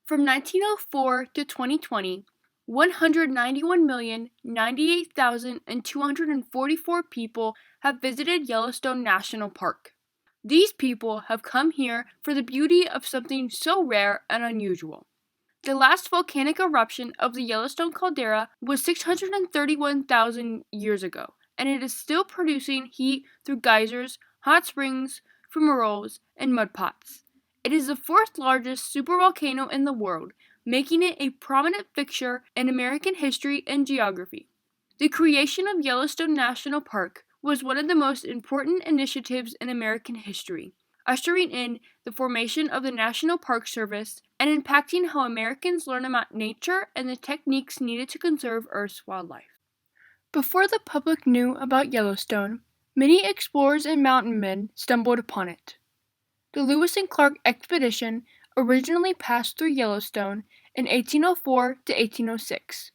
From 1904 to 2020, 191,098,244 people have visited Yellowstone National Park. These people have come here for the beauty of something so rare and unusual. The last volcanic eruption of the Yellowstone Caldera was 631,000 years ago, and it is still producing heat through geysers, hot springs, fumaroles, and mud pots. It is the fourth largest supervolcano in the world, making it a prominent fixture in American history and geography. The creation of Yellowstone National Park was one of the most important initiatives in American history, ushering in the formation of the National Park Service and impacting how Americans learn about nature and the techniques needed to conserve Earth's wildlife. Before the public knew about Yellowstone, many explorers and mountain men stumbled upon it. The Lewis and Clark expedition originally passed through Yellowstone in 1804 to 1806,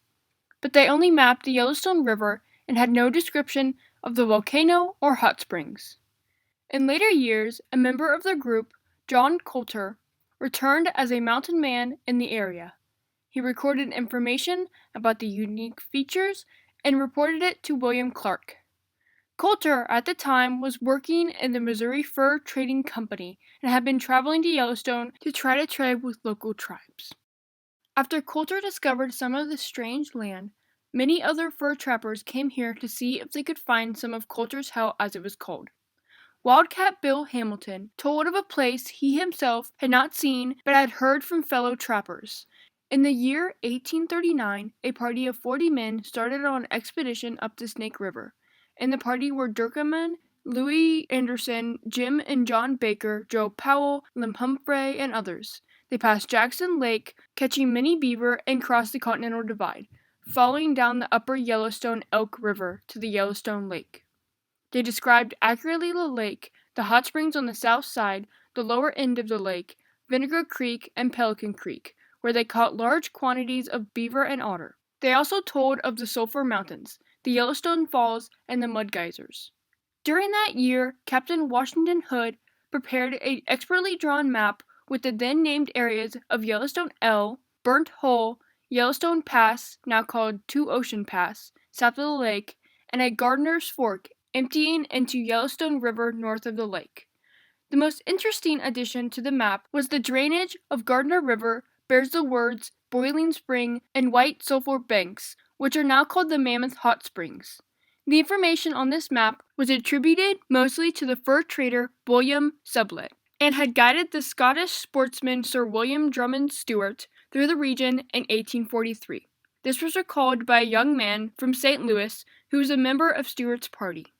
but they only mapped the Yellowstone River and had no description of the volcano or hot springs. In later years, a member of the group, John Coulter, returned as a mountain man in the area. He recorded information about the unique features and reported it to William Clark. Coulter, at the time, was working in the Missouri Fur Trading Company and had been traveling to Yellowstone to try to trade with local tribes. After Coulter discovered some of the strange land, many other fur trappers came here to see if they could find some of Coulter's hell, as it was called. Wildcat Bill Hamilton told of a place he himself had not seen but had heard from fellow trappers. In the year 1839, a party of 40 men started on an expedition up the Snake River. In the party were Durkaman, Louis Anderson, Jim and John Baker, Joe Powell, Lim Humphrey, and others. They passed Jackson Lake, catching many beaver, and crossed the Continental Divide, following down the upper Yellowstone Elk River to the Yellowstone Lake. They described accurately the lake, the hot springs on the south side, the lower end of the lake, Vinegar Creek, and Pelican Creek, where they caught large quantities of beaver and otter. They also told of the Sulphur Mountains, the Yellowstone Falls, and the mud geysers. During that year, Captain Washington Hood prepared an expertly drawn map with the then-named areas of Yellowstone L, Burnt Hole, Yellowstone Pass, now called Two Ocean Pass, south of the lake, and a Gardner's Fork, emptying into Yellowstone River north of the lake. The most interesting addition to the map was the drainage of Gardner River bears the words Boiling Spring and White Sulphur Banks, which are now called the Mammoth Hot Springs. The information on this map was attributed mostly to the fur trader William Sublette, and had guided the Scottish sportsman Sir William Drummond Stewart through the region in 1843. This was recalled by a young man from St. Louis who was a member of Stewart's party.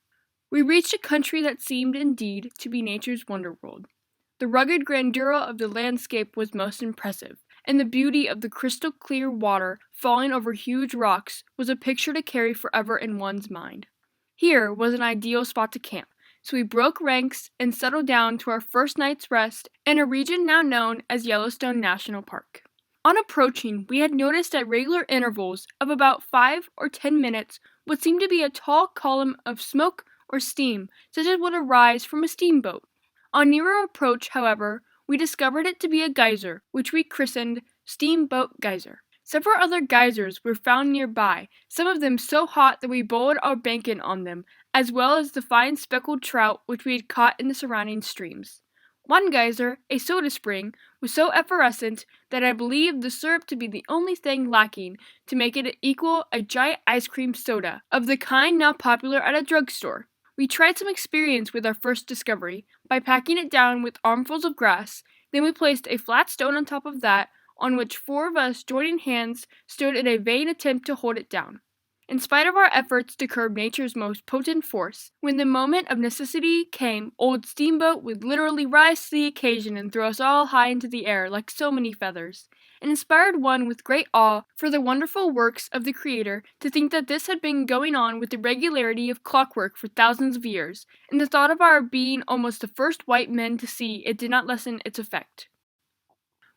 We reached a country that seemed indeed to be nature's wonderworld. The rugged grandeur of the landscape was most impressive, and the beauty of the crystal-clear water falling over huge rocks was a picture to carry forever in one's mind. Here was an ideal spot to camp, so we broke ranks and settled down to our first night's rest in a region now known as Yellowstone National Park. On approaching, we had noticed at regular intervals of about 5 or 10 minutes what seemed to be a tall column of smoke or steam, such as would arise from a steamboat. On nearer approach, however, we discovered it to be a geyser, which we christened Steamboat Geyser. Several other geysers were found nearby, some of them so hot that we boiled our bacon on them, as well as the fine speckled trout which we had caught in the surrounding streams. One geyser, a soda spring, was so effervescent that I believed the syrup to be the only thing lacking to make it equal a giant ice cream soda, of the kind now popular at a drugstore. We tried some experience with our first discovery by packing it down with armfuls of grass. Then we placed a flat stone on top of that, on which 4 of us, joining hands, stood in a vain attempt to hold it down. In spite of our efforts to curb nature's most potent force, when the moment of necessity came, old Steamboat would literally rise to the occasion and throw us all high into the air like so many feathers. It inspired one with great awe for the wonderful works of the Creator to think that this had been going on with the regularity of clockwork for thousands of years, and the thought of our being almost the first white men to see it did not lessen its effect.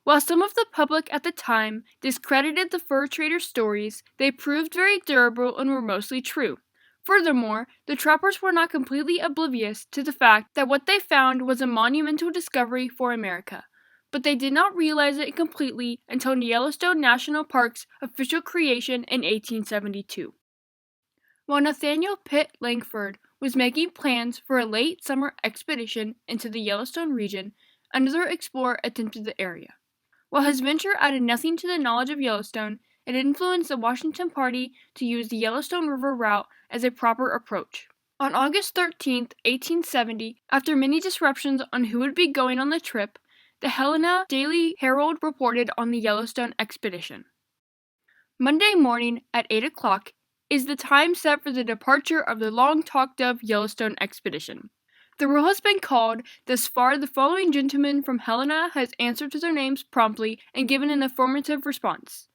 While some of the public at the time discredited the fur trader's stories, they proved very durable and were mostly true. Furthermore, the trappers were not completely oblivious to the fact that what they found was a monumental discovery for America. but they did not realize it completely until Yellowstone National Park's official creation in 1872. While Nathaniel Pitt Langford was making plans for a late summer expedition into the Yellowstone region, another explorer attempted the area. While his venture added nothing to the knowledge of Yellowstone, it influenced the Washington Party to use the Yellowstone River route as a proper approach. On August 13, 1870, after many disruptions on who would be going on the trip, the Helena Daily Herald reported on the Yellowstone expedition. Monday morning at 8 o'clock is the time set for the departure of the long-talked-of Yellowstone expedition. The roll has been called. Thus far, the following gentleman from Helena has answered to their names promptly and given an affirmative response.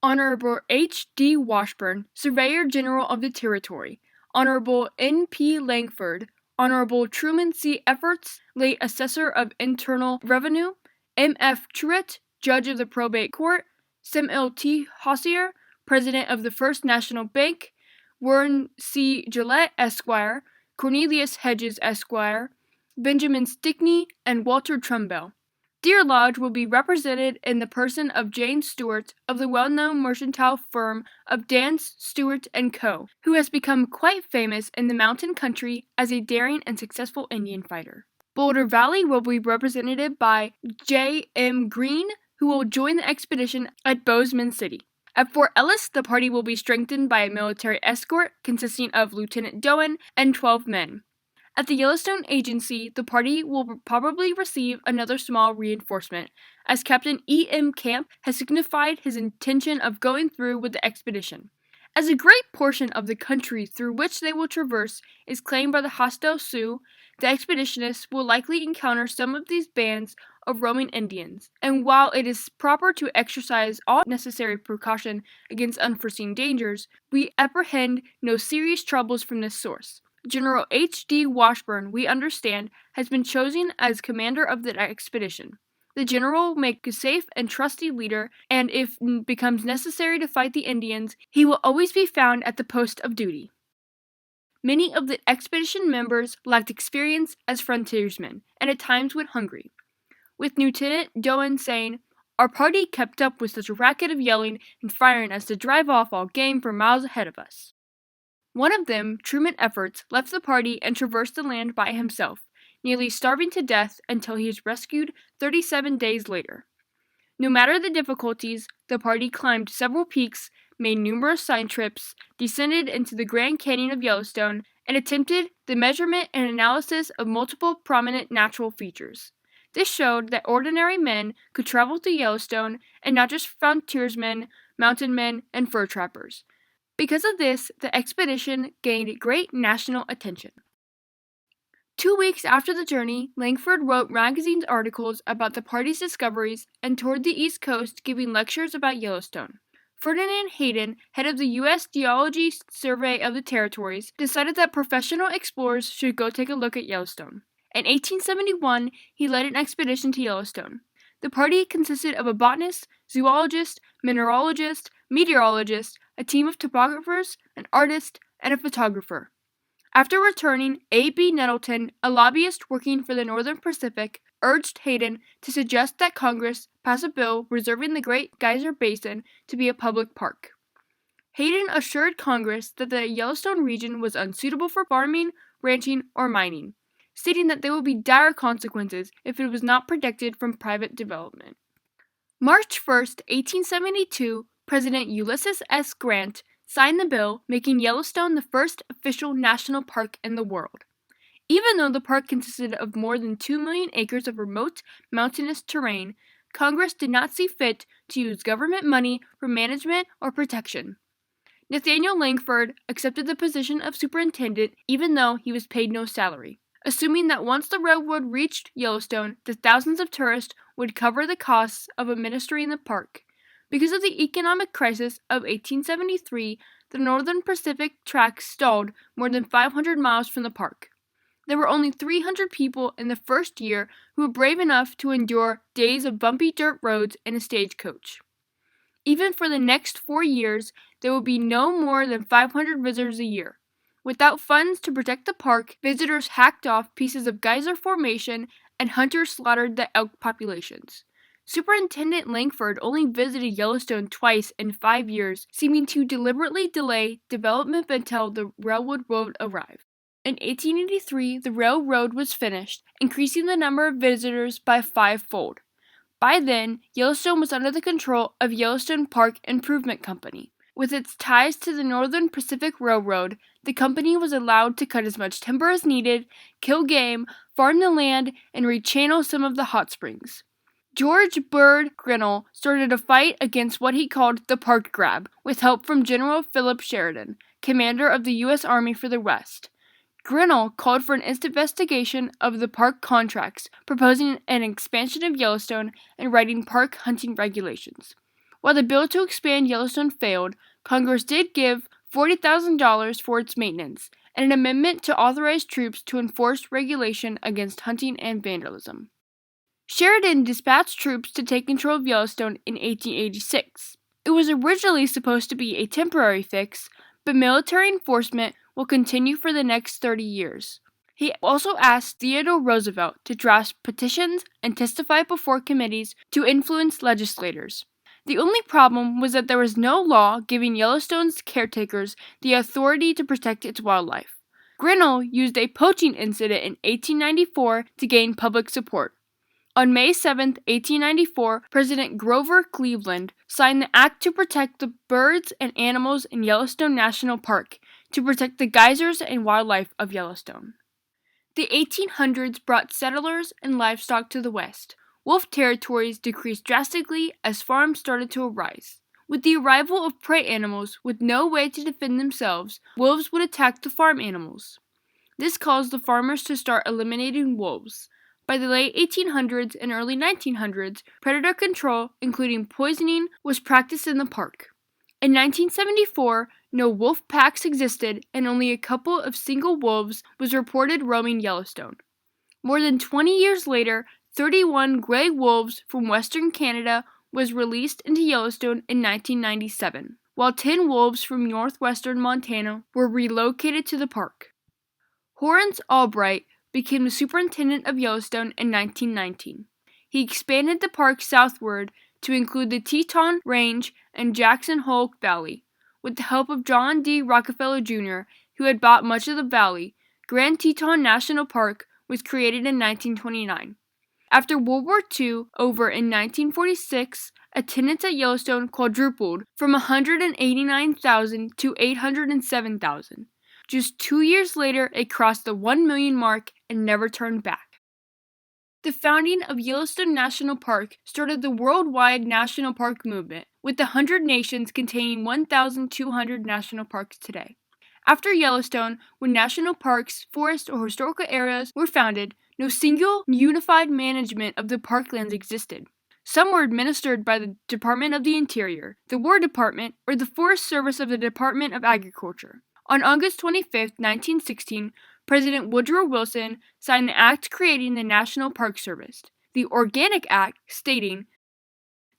Honorable H. D. Washburn, Surveyor General of the Territory. Honorable N. P. Langford. Honorable Truman C. Efforts, late Assessor of Internal Revenue. M. F. Truitt, Judge of the Probate Court. Samuel T. Hossier, President of the First National Bank. Warren C. Gillette, Esquire. Cornelius Hedges, Esquire, Benjamin Stickney, and Walter Trumbull. Deer Lodge will be represented in the person of Jane Stewart of the well-known mercantile firm of Dance, Stewart & Co., who has become quite famous in the mountain country as a daring and successful Indian fighter. Boulder Valley will be represented by J. M. Green, who will join the expedition at Bozeman City. At Fort Ellis, the party will be strengthened by a military escort consisting of Lieutenant Doan and 12 men. At the Yellowstone Agency, the party will probably receive another small reinforcement, as Captain E. M. Camp has signified his intention of going through with the expedition. As a great portion of the country through which they will traverse is claimed by the hostile Sioux, the expeditionists will likely encounter some of these bands of roaming Indians, and while it is proper to exercise all necessary precaution against unforeseen dangers, we apprehend no serious troubles from this source. General H. D. Washburn, we understand, has been chosen as commander of the expedition. The general will make a safe and trusty leader, and if it becomes necessary to fight the Indians, he will always be found at the post of duty. Many of the expedition members lacked experience as frontiersmen, and at times went hungry, with Lieutenant Doan saying, "Our party kept up with such a racket of yelling and firing as to drive off all game for miles ahead of us." One of them, Truman Efforts, left the party and traversed the land by himself, nearly starving to death until he was rescued 37 days later. No matter the difficulties, the party climbed several peaks, made numerous side trips, descended into the Grand Canyon of Yellowstone, and attempted the measurement and analysis of multiple prominent natural features. This showed that ordinary men could travel through Yellowstone, and not just frontiersmen, mountain men, and fur trappers. Because of this, the expedition gained great national attention. 2 weeks after the journey, Langford wrote magazine articles about the party's discoveries and toured the East Coast giving lectures about Yellowstone. Ferdinand Hayden, head of the U.S. Geology Survey of the Territories, decided that professional explorers should go take a look at Yellowstone. In 1871, he led an expedition to Yellowstone. The party consisted of a botanist, zoologist, mineralogist, meteorologist, a team of topographers, an artist, and a photographer. After returning, A. B. Nettleton, a lobbyist working for the Northern Pacific, urged Hayden to suggest that Congress pass a bill reserving the Great Geyser Basin to be a public park. Hayden assured Congress that the Yellowstone region was unsuitable for farming, ranching, or mining, stating that there would be dire consequences if it was not protected from private development. March 1, 1872, President Ulysses S. Grant signed the bill, making Yellowstone the first official national park in the world. Even though the park consisted of more than 2 million acres of remote, mountainous terrain, Congress did not see fit to use government money for management or protection. Nathaniel Langford accepted the position of superintendent even though he was paid no salary, assuming that once the railroad reached Yellowstone, the thousands of tourists would cover the costs of administering the park. Because of the economic crisis of 1873, the Northern Pacific track stalled more than 500 miles from the park. There were only 300 people in the first year who were brave enough to endure days of bumpy dirt roads in a stagecoach. Even for the next 4 years, there will be no more than 500 visitors a year. Without funds to protect the park, visitors hacked off pieces of geyser formation and hunters slaughtered the elk populations. Superintendent Langford only visited Yellowstone twice in 5 years, seeming to deliberately delay development until the railroad road arrived. In 1883, the railroad was finished, increasing the number of visitors by 5-fold. By then, Yellowstone was under the control of Yellowstone Park Improvement Company. With its ties to the Northern Pacific Railroad, the company was allowed to cut as much timber as needed, kill game, farm the land, and rechannel some of the hot springs. George Bird Grinnell started a fight against what he called the Park Grab, with help from General Philip Sheridan, commander of the U.S. Army for the West. Grinnell called for an investigation of the park contracts, proposing an expansion of Yellowstone and writing park hunting regulations. While the bill to expand Yellowstone failed, Congress did give $40,000 for its maintenance, and an amendment to authorize troops to enforce regulation against hunting and vandalism. Sheridan dispatched troops to take control of Yellowstone in 1886. It was originally supposed to be a temporary fix, but military enforcement will continue for the next 30 years. He also asked Theodore Roosevelt to draft petitions and testify before committees to influence legislators. The only problem was that there was no law giving Yellowstone's caretakers the authority to protect its wildlife. Grinnell used a poaching incident in 1894 to gain public support. On May 7, 1894, President Grover Cleveland signed the act to protect the birds and animals in Yellowstone National Park, to protect the geysers and wildlife of Yellowstone. The 1800s brought settlers and livestock to the west. Wolf territories decreased drastically as farms started to arise. With the arrival of prey animals with no way to defend themselves, wolves would attack the farm animals. This caused the farmers to start eliminating wolves. By the late 1800s and early 1900s, predator control, including poisoning, was practiced in the park. In 1974, no wolf packs existed and only a couple of single wolves was reported roaming Yellowstone. More than 20 years later, 31 gray wolves from western Canada was released into Yellowstone in 1997, while 10 wolves from northwestern Montana were relocated to the park. Horace Albright became the superintendent of Yellowstone in 1919. He expanded the park southward to include the Teton Range and Jackson Hole Valley. With the help of John D. Rockefeller Jr., who had bought much of the valley, Grand Teton National Park was created in 1929. After World War II, over in 1946, attendance at Yellowstone quadrupled from 189,000 to 807,000. Just 2 years later, it crossed the 1 million mark and never turned back. The founding of Yellowstone National Park started the worldwide national park movement, with the 100 nations containing 1,200 national parks today. After Yellowstone, when national parks, forests, or historical areas were founded, no single, unified management of the parklands existed. Some were administered by the Department of the Interior, the War Department, or the Forest Service of the Department of Agriculture. On August 25, 1916, President Woodrow Wilson signed the act creating the National Park Service, the Organic Act, stating,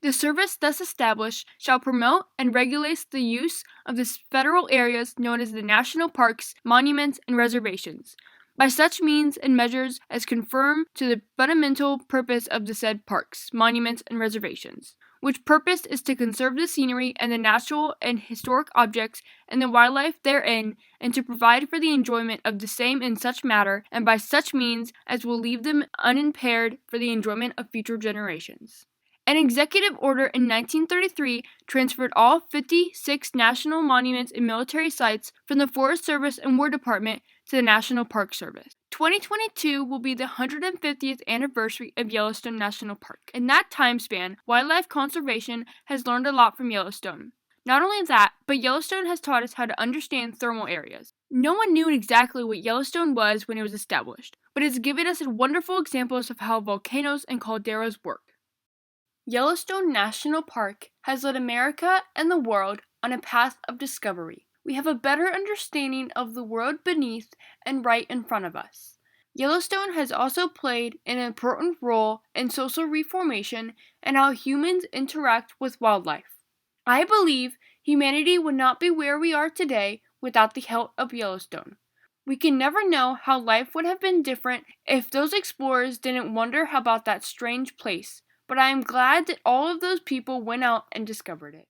"The service thus established shall promote and regulate the use of the federal areas known as the national parks, monuments, and reservations, by such means and measures as conform to the fundamental purpose of the said parks, monuments, and reservations, which purpose is to conserve the scenery and the natural and historic objects and the wildlife therein, and to provide for the enjoyment of the same in such matter and by such means as will leave them unimpaired for the enjoyment of future generations." An executive order in 1933 transferred all 56 national monuments and military sites from the Forest Service and War Department to the National Park Service. 2022 will be the 150th anniversary of Yellowstone National Park. In that time span, wildlife conservation has learned a lot from Yellowstone. Not only that, but Yellowstone has taught us how to understand thermal areas. No one knew exactly what Yellowstone was when it was established, but it's given us wonderful examples of how volcanoes and calderas work. Yellowstone National Park has led America and the world on a path of discovery. We have a better understanding of the world beneath and right in front of us. Yellowstone has also played an important role in social reformation and how humans interact with wildlife. I believe humanity would not be where we are today without the help of Yellowstone. We can never know how life would have been different if those explorers didn't wonder about that strange place, but I am glad that all of those people went out and discovered it.